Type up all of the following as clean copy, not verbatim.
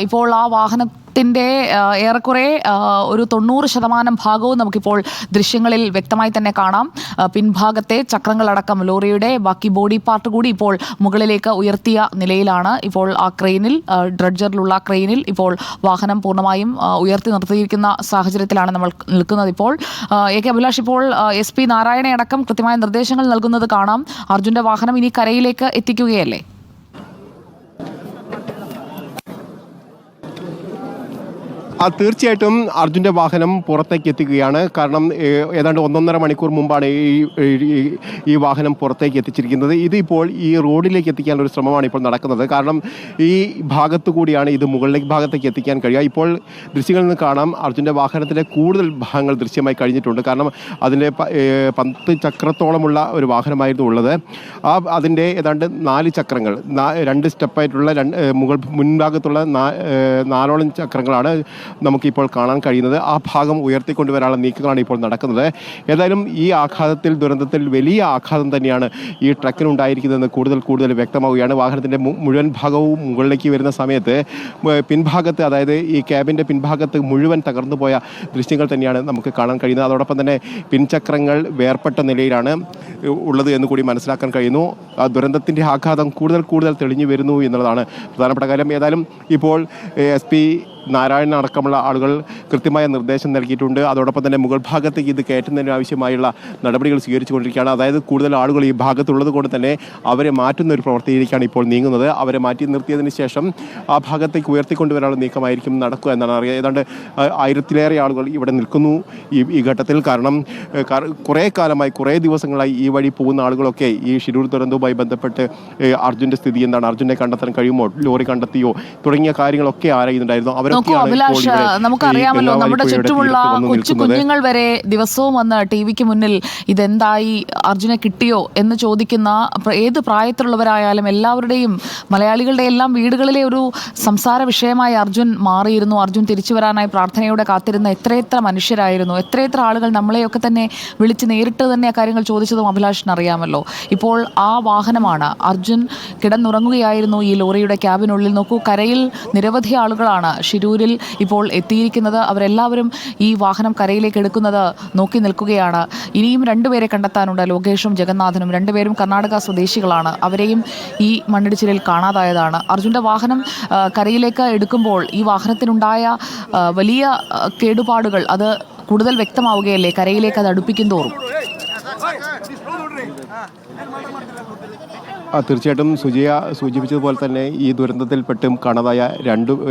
ഇപ്പോൾ ആ വാഹനത്തിന്റെ ഏറെക്കുറെ ഒരു 90% ഭാഗവും നമുക്കിപ്പോൾ ദൃശ്യങ്ങളിൽ വ്യക്തമായി തന്നെ കാണാം. പിൻഭാഗത്തെ ചക്രങ്ങളടക്കം ലോറിയുടെ ബാക്കി ബോഡി പാർട്ട് കൂടി ഇപ്പോൾ മുകളിലേക്ക് ഉയർത്തിയ നിലയിലാണ്. ഇപ്പോൾ ആ ക്രെയിനിൽ, ഡ്രഡ്ജറിലുള്ള ക്രെയിനിൽ ഇപ്പോൾ വാഹനം പൂർണ്ണമായും ഉയർത്തി നിർത്തിയിരിക്കുന്ന സാഹചര്യത്തിലാണ് നമ്മൾ നിൽക്കുന്നത്. ഇപ്പോൾ AK അഭിലാഷ്, ഇപ്പോൾ SP നാരായണയടക്കം കൃത്യമായ നിർദ്ദേശങ്ങൾ നൽകുന്നത് കാണാം. അർജുന്റെ വാഹനം ഇനി കരയിലേക്ക് എത്തിക്കുകയല്ലേ? തീർച്ചയായിട്ടും അർജുൻ്റെ വാഹനം പുറത്തേക്ക് എത്തിക്കുകയാണ്. കാരണം ഏതാണ്ട് 1.5 മണിക്കൂർ മുമ്പാണ് ഈ വാഹനം പുറത്തേക്ക് എത്തിച്ചിരിക്കുന്നത്. ഇതിപ്പോൾ ഈ റോഡിലേക്ക് എത്തിക്കാനൊരു ശ്രമമാണ് ഇപ്പോൾ നടക്കുന്നത്. കാരണം ഈ ഭാഗത്തു കൂടിയാണ് ഇത് മുകളിലേക്ക് ഭാഗത്തേക്ക് എത്തിക്കാൻ കഴിയുക. ഇപ്പോൾ ദൃശ്യങ്ങളിൽ നിന്ന് കാണാം അർജുൻ്റെ വാഹനത്തിൻ്റെ കൂടുതൽ ഭാഗങ്ങൾ ദൃശ്യമായി കഴിഞ്ഞിട്ടുണ്ട്. കാരണം അതിൻ്റെ 10 ചക്രത്തോളമുള്ള ഒരു വാഹനമായിരുന്നു ഉള്ളത്. അതിൻ്റെ ഏതാണ്ട് 4 ചക്രങ്ങൾ, 2 സ്റ്റെപ്പായിട്ടുള്ള മുൻഭാഗത്തുള്ള 4ഓളം ചക്രങ്ങളാണ് നമുക്കിപ്പോൾ കാണാൻ കഴിയുന്നത്. ആ ഭാഗം ഉയർത്തിക്കൊണ്ടുവരാനുള്ള നീക്കങ്ങളാണ് ഇപ്പോൾ നടക്കുന്നത്. ഏതായാലും ഈ ദുരന്തത്തിൽ വലിയ ആഘാതം തന്നെയാണ് ഈ ട്രക്കിനുണ്ടായിരിക്കുന്നതെന്ന് കൂടുതൽ വ്യക്തമാവുകയാണ്. വാഹനത്തിൻ്റെ മുഴുവൻ ഭാഗവും മുകളിലേക്ക് വരുന്ന സമയത്ത് പിൻഭാഗത്ത്, അതായത് ഈ ക്യാബിൻ്റെ പിൻഭാഗത്ത് മുഴുവൻ തകർന്നു പോയ ദൃശ്യങ്ങൾ തന്നെയാണ് നമുക്ക് കാണാൻ കഴിയുന്നത്. അതോടൊപ്പം തന്നെ പിൻചക്രങ്ങൾ വേർപെട്ട നിലയിലാണ് ഉള്ളത് എന്ന് കൂടി മനസ്സിലാക്കാൻ കഴിയുന്നു. ആ ദുരന്തത്തിൻ്റെ ആഘാതം കൂടുതൽ തെളിഞ്ഞു വരുന്നു എന്നുള്ളതാണ് പ്രധാനപ്പെട്ട കാര്യം. ഏതായാലും ഇപ്പോൾ SP നാരായണൻ അടക്കമുള്ള ആളുകൾ കൃത്യമായ നിർദ്ദേശം നൽകിയിട്ടുണ്ട്. അതോടൊപ്പം തന്നെ മുകൾ ഭാഗത്തേക്ക് ഇത് കയറ്റുന്നതിന് ആവശ്യമായുള്ള നടപടികൾ സ്വീകരിച്ചുകൊണ്ടിരിക്കുകയാണ്. അതായത് കൂടുതൽ ആളുകൾ ഈ ഭാഗത്തുള്ളത് കൊണ്ട് തന്നെ അവരെ മാറ്റുന്ന ഒരു പ്രവൃത്തിയിലേക്കാണ് ഇപ്പോൾ നീങ്ങുന്നത്. അവരെ മാറ്റി നിർത്തിയതിന് ശേഷം ആ ഭാഗത്തേക്ക് ഉയർത്തിക്കൊണ്ടുവരാനുള്ള നീക്കമായിരിക്കും നടക്കുക എന്നാണ് അറിയുക. ഏതാണ്ട് 1000-ലേറെ ആളുകൾ ഇവിടെ നിൽക്കുന്നു ഈ ഘട്ടത്തിൽ. കാരണം കുറേ കാലമായി, കുറേ ദിവസങ്ങളായി ഈ വഴി പോകുന്ന ആളുകളൊക്കെ ഈ ഷിരൂർ ദുരന്തവുമായി ബന്ധപ്പെട്ട് അർജുൻ്റെ സ്ഥിതി എന്താണ്, അർജുനെ കണ്ടെത്താൻ കഴിയുമോ, ലോറി കണ്ടെത്തിയോ തുടങ്ങിയ കാര്യങ്ങളൊക്കെ ആരായുന്നുണ്ടായിരുന്നു. അഭിലാഷ്, നമുക്കറിയാമല്ലോ, നമ്മുടെ ചുറ്റുമുള്ള കൊച്ചു കുഞ്ഞുങ്ങൾ വരെ ദിവസവും വന്ന് TV-ക്ക് മുന്നിൽ ഇതെന്തായി, അർജുനെ കിട്ടിയോ എന്ന് ചോദിക്കുന്ന ഏത് പ്രായത്തിലുള്ളവരായാലും എല്ലാവരുടെയും, മലയാളികളുടെ എല്ലാം വീടുകളിലെ ഒരു സംസാര വിഷയമായി അർജുൻ മാറിയിരുന്നു. അർജുൻ തിരിച്ചു വരാനായി പ്രാർത്ഥനയോടെ കാത്തിരുന്ന എത്രയെത്ര മനുഷ്യരായിരുന്നു, എത്രയെത്ര ആളുകൾ നമ്മളെയൊക്കെ തന്നെ വിളിച്ച് നേരിട്ട് തന്നെ ആ കാര്യങ്ങൾ ചോദിച്ചതും അഭിലാഷിന് അറിയാമല്ലോ. ഇപ്പോൾ ആ വാഹനമാണ്, അർജുൻ കിടന്നുറങ്ങുകയായിരുന്നു ഈ ലോറിയുടെ ക്യാബിനുള്ളിൽ. നോക്കൂ, കരയിൽ നിരവധി ആളുകളാണ് ഷിരൂരിൽ ഇപ്പോൾ എത്തിയിരിക്കുന്നത്. അവരെല്ലാവരും ഈ വാഹനം കരയിലേക്ക് എടുക്കുന്നത് നോക്കി നിൽക്കുകയാണ്. ഇനിയും 2 പേരെ കണ്ടെത്താനുണ്ട്. ലോകേഷും ജഗന്നാഥനും 2 പേരും കർണാടക സ്വദേശികളാണ്. അവരെയും ഈ മണ്ണിടിച്ചിലിൽ കാണാതായതാണ്. അർജുൻ്റെ വാഹനം കരയിലേക്ക് എടുക്കുമ്പോൾ ഈ വാഹനത്തിനുണ്ടായ വലിയ കേടുപാടുകൾ അത് കൂടുതൽ വ്യക്തമാവുകയല്ലേ കരയിലേക്ക് അത് അടുപ്പിക്കും തോറും? തീർച്ചയായിട്ടും സുജിയ സൂചിപ്പിച്ചതുപോലെ തന്നെ ഈ ദുരന്തത്തിൽപ്പെട്ടും കാണാതായ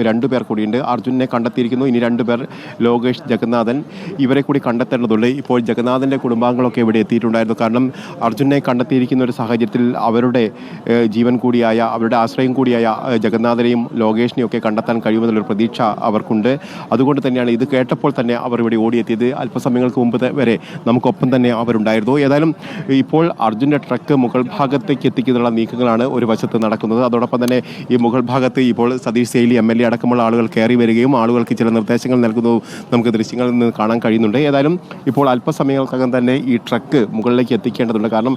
രണ്ടു പേർ കൂടിയുണ്ട്. അർജുനെ കണ്ടെത്തിയിരിക്കുന്നു. ഇനി 2 പേർ, ലോകേഷ്, ജഗന്നാഥൻ, ഇവരെ കൂടി കണ്ടെത്തേണ്ടതുണ്ട്. ഇപ്പോൾ ജഗന്നാഥൻ്റെ കുടുംബാംഗങ്ങളൊക്കെ ഇവിടെ എത്തിയിട്ടുണ്ടായിരുന്നു. കാരണം അർജുനെ കണ്ടെത്തിയിരിക്കുന്ന ഒരു സാഹചര്യത്തിൽ അവരുടെ ജീവൻ കൂടിയായ, അവരുടെ ആശ്രയം കൂടിയായ ജഗന്നാഥനെയും ലോകേഷിനെയും ഒക്കെ കണ്ടെത്താൻ കഴിയുമെന്നുള്ളൊരു പ്രതീക്ഷ അവർക്കുണ്ട്. അതുകൊണ്ട് തന്നെയാണ് ഇത് കേട്ടപ്പോൾ തന്നെ അവർ ഇവിടെ ഓടിയെത്തിയത്. അല്പസമയങ്ങൾക്ക് മുമ്പ് വരെ നമുക്കൊപ്പം തന്നെ അവരുണ്ടായിരുന്നു. ഏതായാലും ഇപ്പോൾ അർജുൻ്റെ ട്രക്ക് മുകൾ ഭാഗത്തേക്ക് എത്തിക്കുന്ന നീക്കങ്ങളാണ് ഒരു വശത്ത് നടക്കുന്നത്. അതോടൊപ്പം തന്നെ ഈ മുകൾ ഭാഗത്ത് ഇപ്പോൾ സതീഷ് സെയ്ലി MLA അടക്കമുള്ള ആളുകൾ കയറി വരികയും ആളുകൾക്ക് ചില നിർദ്ദേശങ്ങൾ നൽകുന്നതും നമുക്ക് ദൃശ്യങ്ങളിൽ നിന്ന് കാണാൻ കഴിയുന്നുണ്ട്. ഏതായാലും ഇപ്പോൾ അല്പസമയങ്ങൾക്കകം തന്നെ ഈ ട്രക്ക് മുകളിലേക്ക് എത്തിക്കേണ്ടതുണ്ട്. കാരണം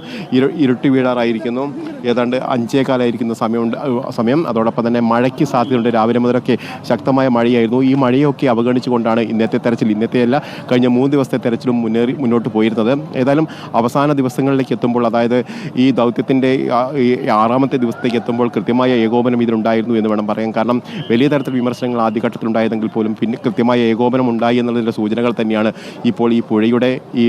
ഇരുട്ടി വീഴാറായിരിക്കുന്നു. ഏതാണ്ട് 5:15 സമയം. അതോടൊപ്പം തന്നെ മഴയ്ക്ക് സാധ്യതയുണ്ട്. രാവിലെ മുതലൊക്കെ ശക്തമായ മഴയായിരുന്നു. ഈ മഴയൊക്കെ അവഗണിച്ചുകൊണ്ടാണ് ഇന്നത്തെയല്ല കഴിഞ്ഞ 3 ദിവസത്തെ തെരച്ചിലും മുന്നോട്ട് പോയിരുന്നത്. ഏതായാലും അവസാന ദിവസങ്ങളിലേക്ക് എത്തുമ്പോൾ, അതായത് ഈ ദൗത്യത്തിൻ്റെ 6ാമത്തെ ദിവസത്തേക്ക് എത്തുമ്പോൾ കൃത്യമായ ഏകോപനം ഇതിലുണ്ടായിരുന്നു എന്ന് വേണം പറയാൻ. കാരണം വലിയ തരത്തിൽ വിമർശനങ്ങൾ ആദ്യഘട്ടത്തിലുണ്ടായതെങ്കിൽ പോലും പിന്നെ കൃത്യമായ ഏകോപനം ഉണ്ടായി എന്നുള്ളതിൻ്റെ സൂചനകൾ തന്നെയാണ് ഇപ്പോൾ ഈ പുഴയുടെ ഈ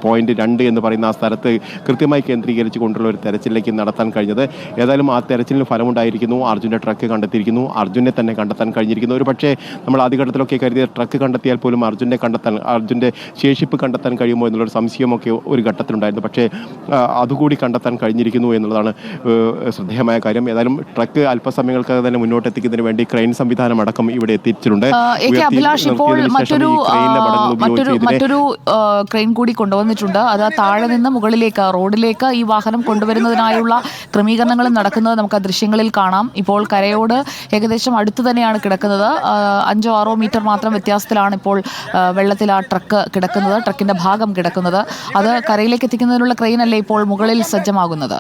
പോയിന്റ് 2 എന്ന് പറയുന്ന ആ സ്ഥലത്ത് കൃത്യമായി കേന്ദ്രീകരിച്ചു കൊണ്ടുള്ള ഒരു തെരച്ചിലേക്ക് നടത്താൻ കഴിഞ്ഞത്. ഏതായാലും ആ തെരച്ചിലിന് ഫലമുണ്ടായിരിക്കുന്നു. അർജുൻ്റെ ട്രക്ക് കണ്ടെത്തിയിരിക്കുന്നു. അർജുനെ തന്നെ കണ്ടെത്താൻ കഴിഞ്ഞിരിക്കുന്നു. ഒരു പക്ഷേ നമ്മൾ ആദ്യഘട്ടത്തിലൊക്കെ കരുതിയ ട്രക്ക് കണ്ടെത്തിയാൽ പോലും അർജുൻ്റെ ശേഷിപ്പ് കണ്ടെത്താൻ കഴിയുമോ എന്നുള്ളൊരു സംശയമൊക്കെ ഒരു ഘട്ടത്തിലുണ്ടായിരുന്നു. പക്ഷേ അതുകൂടി കണ്ടെത്താൻ കഴിഞ്ഞിരിക്കുന്നു എന്നുള്ളതാണ് ശ്രദ്ധേയമായ കാര്യം. ഏതായാലും ട്രക്ക് അല്പസമയങ്ങൾക്ക് തന്നെ മുന്നോട്ട് എത്തിക്കുന്നതിന് വേണ്ടി ക്രെയിൻ സംവിധാനം അടക്കം ഇവിടെ എത്തിച്ചിട്ടുണ്ട്. അഭിലാഷ്, ഇപ്പോൾ മറ്റൊരു ക്രെയിൻ കൂടി കൊണ്ടുവന്നിട്ടുണ്ട്. അത് താഴെ നിന്ന് മുകളിലേക്ക് റോഡിലേക്ക് ഈ വാഹനം കൊണ്ടുവരുന്നതിനായുള്ള ക്രമീകരണങ്ങളും നടക്കുന്നത് നമുക്ക് ദൃശ്യങ്ങളിൽ കാണാം. ഇപ്പോൾ കരയോട് ഏകദേശം അടുത്ത് തന്നെയാണ് കിടക്കുന്നത്. 5-6 മീറ്റർ മാത്രം വ്യത്യാസത്തിലാണ് ഇപ്പോൾ വെള്ളത്തിൽ ആ ട്രക്ക് കിടക്കുന്നത്, ട്രക്കിന്റെ ഭാഗം കിടക്കുന്നത്. അത് കരയിലേക്ക് എത്തിക്കുന്നതിനുള്ള ക്രെയിനല്ലേ ഇപ്പോൾ മുകളിൽ സജ്ജമാകുന്നത്?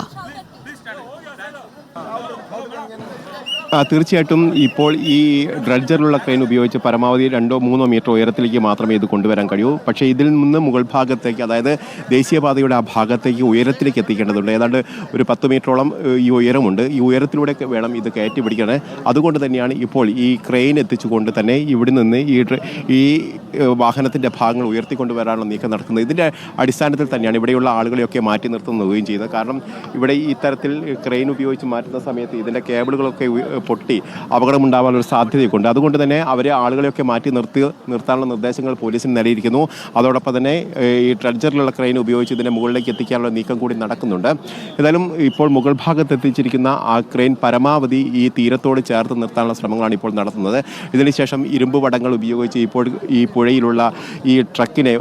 തീർച്ചയായിട്ടും ഇപ്പോൾ ഈ ഡ്രഡ്ജറിലുള്ള ക്രെയിൻ ഉപയോഗിച്ച് പരമാവധി 2-3 മീറ്റർ ഉയരത്തിലേക്ക് മാത്രമേ ഇത് കൊണ്ടുവരാൻ കഴിയൂ. പക്ഷേ ഇതിൽ നിന്ന് മുകൾ ഭാഗത്തേക്ക്, അതായത് ദേശീയപാതയുടെ ആ ഭാഗത്തേക്ക് ഉയരത്തിലേക്ക് എത്തിക്കേണ്ടതുണ്ട്. ഏതാണ്ട് ഒരു 10 മീറ്ററോളം ഈ ഉയരമുണ്ട്. ഈ ഉയരത്തിലൂടെ വേണം ഇത് കയറ്റി പിടിക്കാൻ. അതുകൊണ്ട് തന്നെയാണ് ഇപ്പോൾ ഈ ക്രെയിൻ എത്തിച്ചുകൊണ്ട് തന്നെ ഇവിടെ നിന്ന് ഈ വാഹനത്തിൻ്റെ ഭാഗങ്ങൾ ഉയർത്തിക്കൊണ്ടുവരാനുള്ള നീക്കം നടക്കുന്നത്. ഇതിൻ്റെ അടിസ്ഥാനത്തിൽ തന്നെയാണ് ഇവിടെയുള്ള ആളുകളെയൊക്കെ മാറ്റി നിർത്തുന്നതുകയും ചെയ്യുന്നത്. കാരണം ഇവിടെ ഇത്തരത്തിൽ ക്രെയിൻ ഉപയോഗിച്ച് മാറ്റുന്ന സമയത്ത് ഇതിൻ്റെ കേബിളുകളൊക്കെ പൊട്ടി അപകടമുണ്ടാകാനുള്ള സാധ്യതയൊക്കെയുണ്ട്. അതുകൊണ്ട് തന്നെ അവരെ ആളുകളെയൊക്കെ മാറ്റി നിർത്താനുള്ള നിർദ്ദേശങ്ങൾ പോലീസിന് നൽകിയിരിക്കുന്നു. അതോടൊപ്പം തന്നെ ഈ ട്രഡ്ജറിലുള്ള ക്രെയിൻ ഉപയോഗിച്ച് ഇതിനെ മുകളിലേക്ക് എത്തിക്കാനുള്ള നീക്കം കൂടി നടക്കുന്നുണ്ട്. ഏതായാലും ഇപ്പോൾ മുകൾ ഭാഗത്ത് എത്തിച്ചിരിക്കുന്ന ആ ക്രെയിൻ പരമാവധി ഈ തീരത്തോട് ചേർത്ത് നിർത്താനുള്ള ശ്രമങ്ങളാണ് ഇപ്പോൾ നടത്തുന്നത്. ഇതിനുശേഷം ഇരുമ്പ് വടങ്ങൾ ഉപയോഗിച്ച് ഇപ്പോൾ ഈ പുഴയിലുള്ള ഈ ട്രക്കിനെ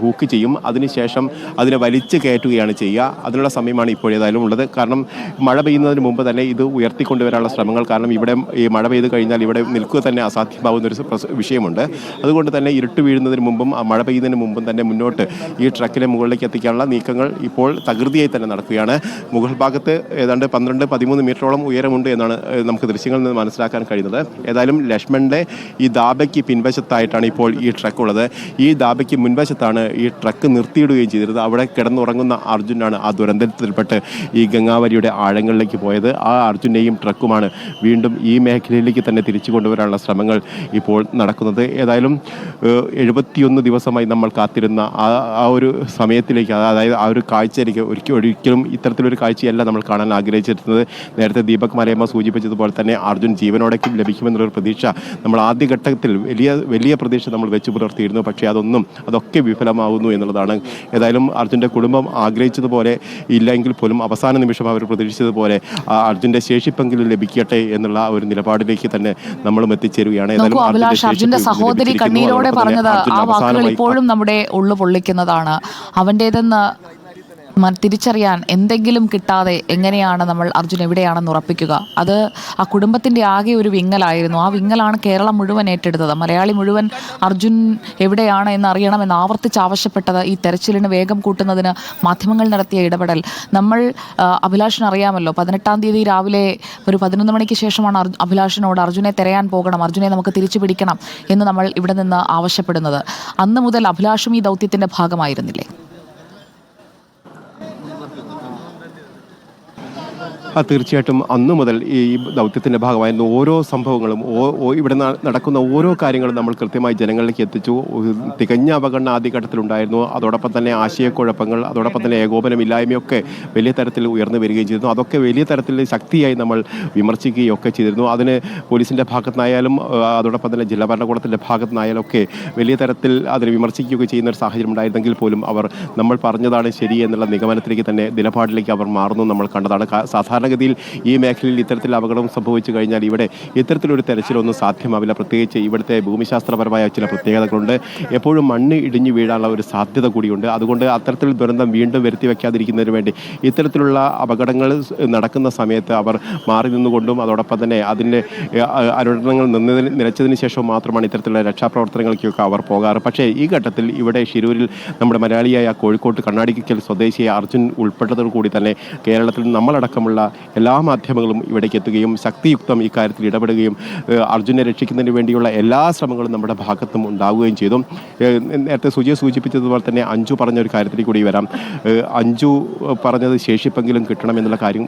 ഹൂക്ക് ചെയ്യും. അതിനുശേഷം അതിനെ വലിച്ചു കയറ്റുകയാണ് ചെയ്യുക. അതിനുള്ള സമയമാണ് ഇപ്പോൾ ഏതായാലും ഉള്ളത്. കാരണം മഴ പെയ്യുന്നതിന് മുമ്പ് തന്നെ ഇത് ഉയർത്തിക്കൊണ്ടുവരാനുള്ള ശ്രമങ്ങൾ, കാരണം ഇവിടെ ഈ മഴ പെയ്ത് കഴിഞ്ഞാൽ ഇവിടെ നിൽക്കുക തന്നെ അസാധ്യമാകുന്നൊരു വിഷയമുണ്ട്. അതുകൊണ്ട് തന്നെ ഇരുട്ട് വീഴുന്നതിന് മുമ്പും മഴ പെയ്യുന്നതിന് മുമ്പും തന്നെ മുന്നോട്ട് ഈ ട്രക്കിനെ മുകളിലേക്ക് എത്തിക്കാനുള്ള നീക്കങ്ങൾ ഇപ്പോൾ തകൃതിയായി തന്നെ നടക്കുകയാണ്. മുകൾ ഭാഗത്ത് ഏതാണ്ട് 12-13 മീറ്ററോളം ഉയരമുണ്ട് എന്നാണ് നമുക്ക് ദൃശ്യങ്ങളിൽ നിന്ന് മനസ്സിലാക്കാൻ കഴിയുന്നത്. ഏതായാലും ലക്ഷ്മണന്റെ ഈ ദാബയ്ക്ക് പിൻവശത്തായിട്ടാണ് ഇപ്പോൾ ഈ ട്രക്ക് ഉള്ളത്. ഈ ദാബയ്ക്ക് മുൻവശത്താണ് ഈ ട്രക്ക് നിർത്തിയിടുകയും ചെയ്തിരുന്നത്. അവിടെ കിടന്നുറങ്ങുന്ന അർജുനാണ് ആ ദുരന്തത്തിൽപ്പെട്ട് ഈ ഗംഗാവലിയുടെ ആഴങ്ങളിലേക്ക് പോയത്. ആ അർജുനെയും ട്രക്കുമാണ് വീണ്ടും ഈ മേഖലയിലേക്ക് തന്നെ തിരിച്ചു കൊണ്ടുവരാനുള്ള ശ്രമങ്ങൾ ഇപ്പോൾ നടക്കുന്നത്. ഏതായാലും 71 ദിവസമായി നമ്മൾ കാത്തിരുന്ന ആ ഒരു സമയത്തിലേക്ക്, അതായത് ആ ഒരു കാഴ്ചയിലേക്ക് ഒരിക്കലും ഇത്തരത്തിലൊരു കാഴ്ചയല്ല നമ്മൾ കാണാൻ ആഗ്രഹിച്ചിരുന്നത്. നേരത്തെ ദീപക് മലയമ്മ സൂചിപ്പിച്ചതുപോലെ തന്നെ അർജുൻ ജീവനോടെ ലഭിക്കുമെന്നുള്ളൊരു പ്രതീക്ഷ നമ്മൾ ആദ്യഘട്ടത്തിൽ വലിയ പ്രതീക്ഷ നമ്മൾ വെച്ചു പുലർത്തിയിരുന്നു. പക്ഷേ അതൊക്കെ വിഫലമാകുന്നു എന്നുള്ളതാണ്. ഏതായാലും അർജുൻ്റെ കുടുംബം ആഗ്രഹിച്ചതുപോലെ ഇല്ലെങ്കിൽ പോലും അവസാന നിമിഷം അവർ പ്രതീക്ഷിച്ചതുപോലെ അർജുൻ്റെ ശേഷിപ്പെങ്കിലും ലഭിക്കട്ടെ എന്നുള്ള ഒരു നിലപാടിലേക്ക് തന്നെ നമ്മളും എത്തിച്ചേരുകയാണ്. അർജുന്റെ സഹോദരി കണ്ണീരോടെ പറഞ്ഞത് ആ വാക്കുകൾ ഇപ്പോഴും നമ്മുടെ ഉള്ളു പൊള്ളിക്കുന്നതാണ്. അവൻ്റേതെന്ന് തിരിച്ചറിയാൻ എന്തെങ്കിലും കിട്ടാതെ എങ്ങനെയാണ് നമ്മൾ അർജുൻ എവിടെയാണെന്ന് ഉറപ്പിക്കുക? അത് ആ കുടുംബത്തിൻ്റെ ആകെ ഒരു വിങ്ങലായിരുന്നു. ആ വിങ്ങലാണ് കേരളം മുഴുവൻ ഏറ്റെടുത്തത്. മലയാളി മുഴുവൻ അർജുൻ എവിടെയാണ് എന്നറിയണമെന്ന് ആവർത്തിച്ച് ആവശ്യപ്പെട്ടത്. ഈ തെരച്ചിലിന് വേഗം കൂട്ടുന്നതിന് മാധ്യമങ്ങൾ നടത്തിയ ഇടപെടൽ നമ്മൾ അഭിലാഷിന് അറിയാമല്ലോ. 18-ാം തീയതി രാവിലെ ഒരു 11 മണിക്ക് ശേഷമാണ് അഭിലാഷിനോട് അർജുനെ തിരയാൻ പോകണം, അർജുനെ നമുക്ക് തിരിച്ചു പിടിക്കണം എന്ന് നമ്മൾ ഇവിടെ നിന്ന് ആവശ്യപ്പെടുന്നത്. അന്ന് മുതൽ അഭിലാഷും ഈ ദൗത്യത്തിൻ്റെ ഭാഗമായിരുന്നില്ലേ? തീർച്ചയായിട്ടും അന്നു മുതൽ ഈ ദൗത്യത്തിൻ്റെ ഭാഗമായിരുന്ന ഓരോ സംഭവങ്ങളും ഇവിടെ നടക്കുന്ന ഓരോ കാര്യങ്ങളും നമ്മൾ കൃത്യമായി ജനങ്ങളിലേക്ക് എത്തിച്ചു. തികഞ്ഞ അവഗണന ആദ്യഘട്ടത്തിലുണ്ടായിരുന്നു. അതോടൊപ്പം തന്നെ ആശയക്കുഴപ്പങ്ങൾ, അതോടൊപ്പം തന്നെ ഏകോപനമില്ലായ്മയൊക്കെ വലിയ തരത്തിൽ ഉയർന്നു വരികയും ചെയ്തിരുന്നു. അതൊക്കെ വലിയ തരത്തിൽ ശക്തിയായി നമ്മൾ വിമർശിക്കുകയും ഒക്കെ ചെയ്തിരുന്നു. അതിന് പോലീസിൻ്റെ ഭാഗത്തുനിന്നായാലും അതോടൊപ്പം തന്നെ ജില്ലാ ഭരണകൂടത്തിൻ്റെ ഭാഗത്തുനിന്നായാലും ഒക്കെ വലിയ തരത്തിൽ അതിനെ വിമർശിക്കുകയൊക്കെ ചെയ്യുന്ന ഒരു സാഹചര്യം ഉണ്ടായിരുന്നെങ്കിൽ പോലും അവർ നമ്മൾ പറഞ്ഞതാണ് ശരി എന്നുള്ള നിഗമനത്തിലേക്ക് തന്നെ നിലപാടിലേക്ക് അവർ മാറുന്നു നമ്മൾ കണ്ടതാണ്. സാധാരണഗതിയിൽ ഈ മേഖലയിൽ ഇത്തരത്തിൽ അപകടം സംഭവിച്ചു കഴിഞ്ഞാൽ ഇവിടെ ഇത്തരത്തിലൊരു തെരച്ചിലൊന്നും സാധ്യമാവില്ല. പ്രത്യേകിച്ച് ഇവിടുത്തെ ഭൂമിശാസ്ത്രപരമായ ചില പ്രത്യേകതകളുണ്ട്. എപ്പോഴും മണ്ണ് ഇടിഞ്ഞു വീഴാനുള്ള ഒരു സാധ്യത കൂടിയുണ്ട്. അതുകൊണ്ട് അത്തരത്തിൽ ദുരന്തം വീണ്ടും വരുത്തി വയ്ക്കാതിരിക്കുന്നതിന് വേണ്ടി ഇത്തരത്തിലുള്ള അപകടങ്ങൾ നടക്കുന്ന സമയത്ത് അവർ മാറി നിന്നുകൊണ്ടും അതോടൊപ്പം തന്നെ അതിൻ്റെ അനുരണങ്ങൾ നിലച്ചതിന് ശേഷവും മാത്രമാണ് ഇത്തരത്തിലുള്ള രക്ഷാപ്രവർത്തനങ്ങൾക്കൊക്കെ അവർ പോകാറ്. പക്ഷേ ഈ ഘട്ടത്തിൽ ഇവിടെ ഷിരൂരിൽ നമ്മുടെ മലയാളിയായ കോഴിക്കോട്ട് കണ്ണാടിക്കൽ സ്വദേശിയായ അർജുൻ ഉൾപ്പെട്ടതോടുകൂടി തന്നെ കേരളത്തിൽ നമ്മളടക്കമുള്ള എല്ലാ മാധ്യമങ്ങളും ഇവിടേക്ക് എത്തുകയും ശക്തിയുക്തം ഇക്കാര്യത്തിൽ ഇടപെടുകയും അർജുനെ രക്ഷിക്കുന്നതിന് വേണ്ടിയുള്ള എല്ലാ ശ്രമങ്ങളും നമ്മുടെ ഭാഗത്തും ഉണ്ടാവുകയും ചെയ്തു. നേരത്തെ സുജിയെ സൂചിപ്പിച്ചതുപോലെ തന്നെ അഞ്ജു പറഞ്ഞ ഒരു കാര്യത്തിൽ കൂടി വരാം. അഞ്ജു പറഞ്ഞത് ശേഷിപ്പെങ്കിലും കിട്ടണം എന്നുള്ള കാര്യം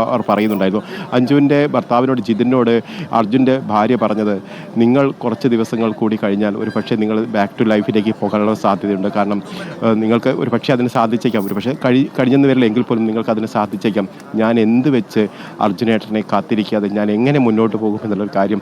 അവർ പറയുന്നുണ്ടായിരുന്നു. അഞ്ജുവിൻ്റെ ഭർത്താവിനോട് ജിതിനോട് അർജുൻ്റെ ഭാര്യ പറഞ്ഞത്, നിങ്ങൾ കുറച്ച് ദിവസങ്ങൾ കൂടി കഴിഞ്ഞാൽ ഒരു പക്ഷേ നിങ്ങൾ ബാക്ക് ടു ലൈഫിലേക്ക് പോകാനുള്ള സാധ്യതയുണ്ട്. കാരണം നിങ്ങൾക്ക് ഒരു പക്ഷേ അതിന് സാധിച്ചേക്കാം, ഒരു പക്ഷേ കഴിഞ്ഞെന്ന് വരില്ല എങ്കിൽ പോലും നിങ്ങൾക്ക് അതിന് സാധിച്ചേക്കാം. ഞാൻ എന്ത് വെച്ച് അർജുനേട്ടനെ കാത്തിരിക്കാതെ ഞാൻ എങ്ങനെ മുന്നോട്ട് പോകും എന്നുള്ളൊരു കാര്യം